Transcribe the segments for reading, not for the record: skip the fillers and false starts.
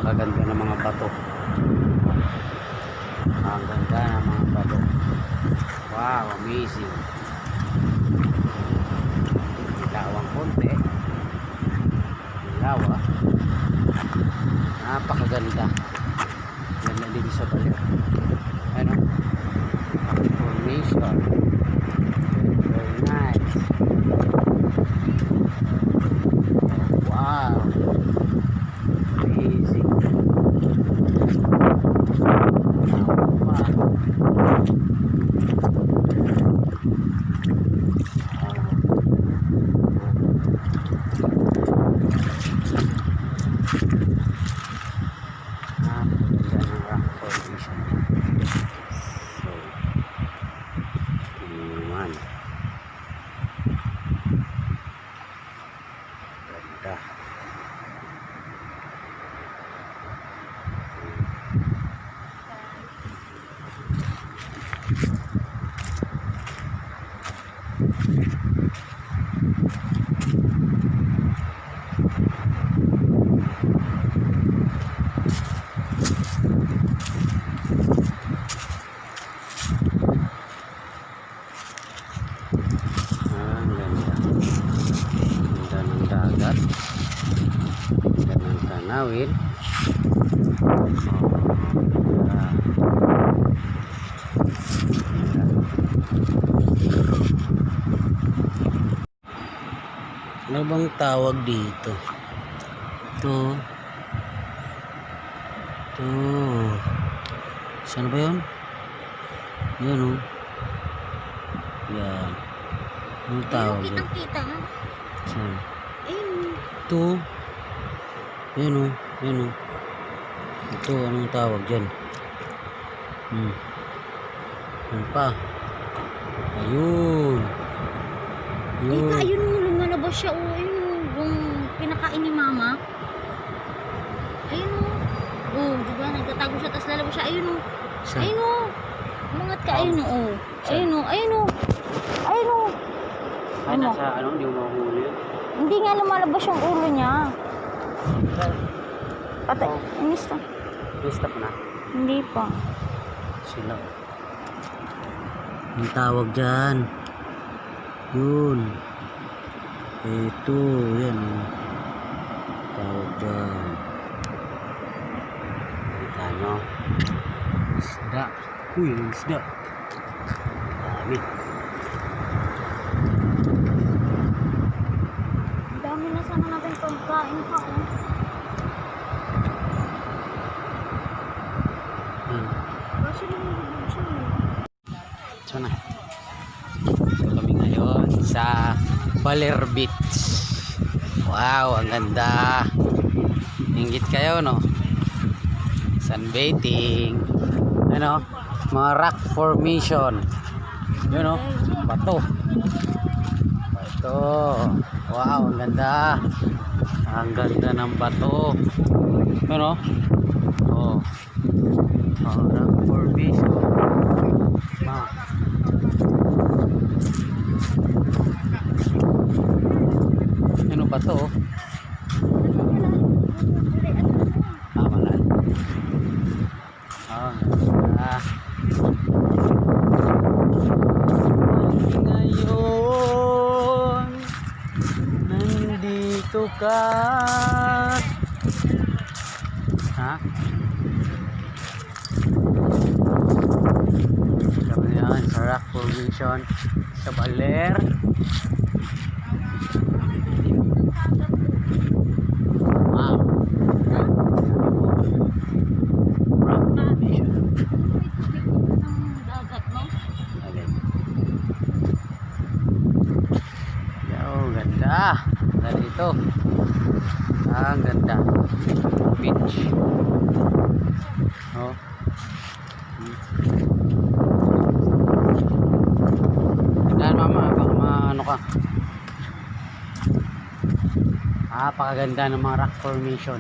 napakaganda ng mga bato. Ang ganda ng mga bato. Wow, amazing. Ilawang konti. Ilawa. Napakaganda. Ganda din sa Baler. Ano? Formation. Very nice. Wow. Amazing. Tanawin. Ano bang tawag dito? Ito. Saan ba yun? Yan o. Yan. Anong tawag yun? Kita nga. Saan? Ayun. Ito. Yan o. Yan o. Ito. Anong tawag dyan? Yan pa. Ayun. Ayun. Ayun o. Lumalabas siya o. Ayun o. Yung pinakain ni mama. Ayun o. Oh, diba? Nagtatago siya. Tapos lalabas siya. Ayun o. Saan? Ayun o. Umangat ka. Ayun o. Ayun o. Ayun o. Ayun o. Ay, nasa ano? Hindi mo mahuli yun? Hindi nga lumalabas yung ulo niya. Patay. Inista. I-stop na. Hindi pa. Sila. Ang tawag dyan. Yun. Ito. Yan. Tawag dyan. Kita nyo. Isda. Uy, isda. Dami. Dami na sana natin pagkain pa. Kasi lumulubog siya. So na. So kami ngayon sa Baler Beach. Wow, ang ganda. Inggit kayo, no? Sunbathing. Ano? Mga rock formation. Yun, no? Bato. Bato. Wow, ang ganda. Ang ganda ng bato. Yun, no? Oh. Oh, rock formation. Ano ba to? Malal. Ngayon nandito ka. Ha? Kami yan sa rock formation sa Baler. Wow. Rock formation. Ganda. Ganda dito. Ang ganda. Beach. Oh. Yan mama, baka maano ka. Napakaganda ng mga rock formation.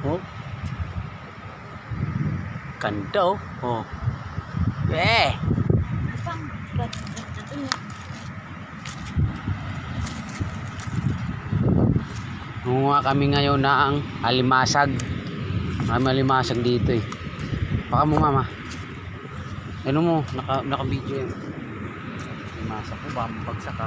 Oh. Ganda oh. Oh. Eh. Kumuha kami ngayon ng alimasag. May malimasag dito eh. Baka mo mama. Ano mo, naka-video yun. Limasag ko, baka mapagsak ka.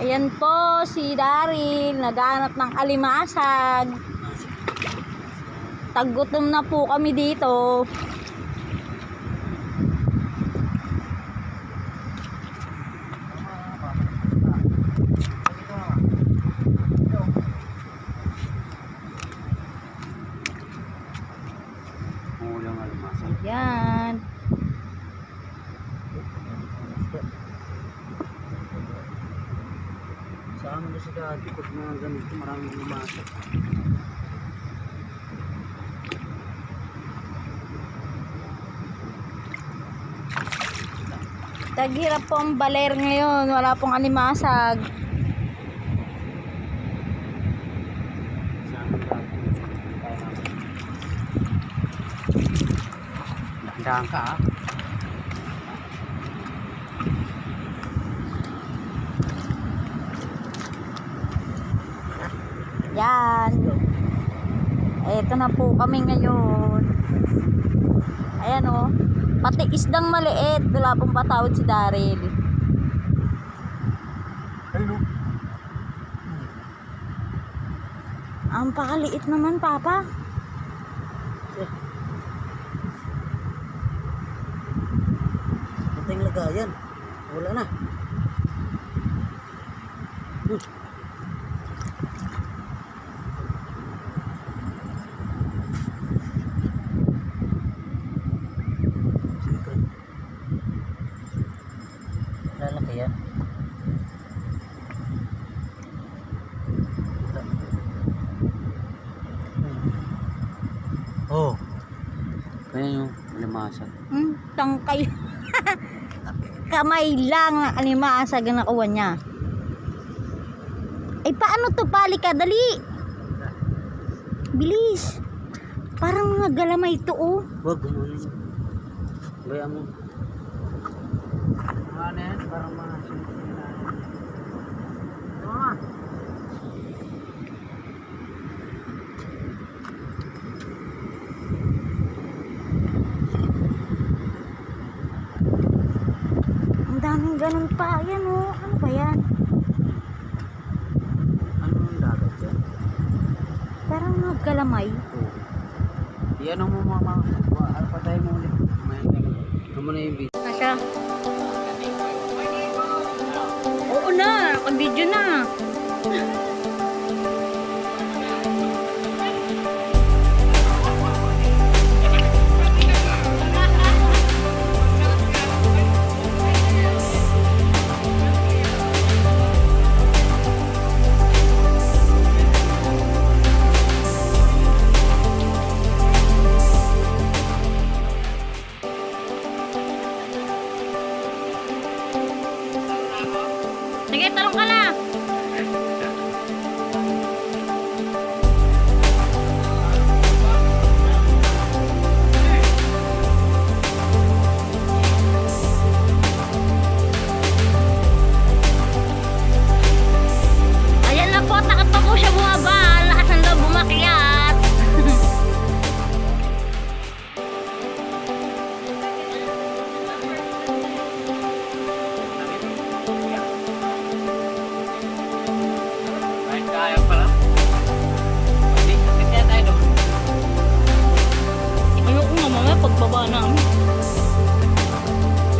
Ayan po si Daryl, naghahanap ng alimasag. Taggutom na po kami dito. Ayan. Sa amin kasi dati, pag mga ganito, maraming lumasok. Taghirap po ang baler ngayon, wala pong alimasag. Sa amin dati. Dahan ka ah. Yan. Eto na po kami ngayon. Ayan o. Pati isdang maliit. Wala pong patawad si Daryl. Ayun o. Ang pakaliit naman, Papa. Mating lagayan. Wala na. Lalaki yan. Oh. Kaya yung limasag. Tangkay. Kamay lang ang alimasag ang nakuha niya. Ay, paano to? Pali ka, dali. Bilis. Parang mga galamay to, oh. Wag mo. Gaya mo. Ano yan? Parang mga mama. Ang daming ganun pa. Ayan, oh. Ano ba yan? Ano yung dagat yan? Parang mga galamay. Yan ang mga ano pa tayo mo ulit. Ano mo na yung video? Nasa? Oo na. Naka-video na. Sige, talong ka na. Ayan na po, takot pa po siya bumaba. Lakas ng loob bumakyat. Kaya pala. Hindi, kaya tayo doon. Ayoko nga mamaya pagbaba namin.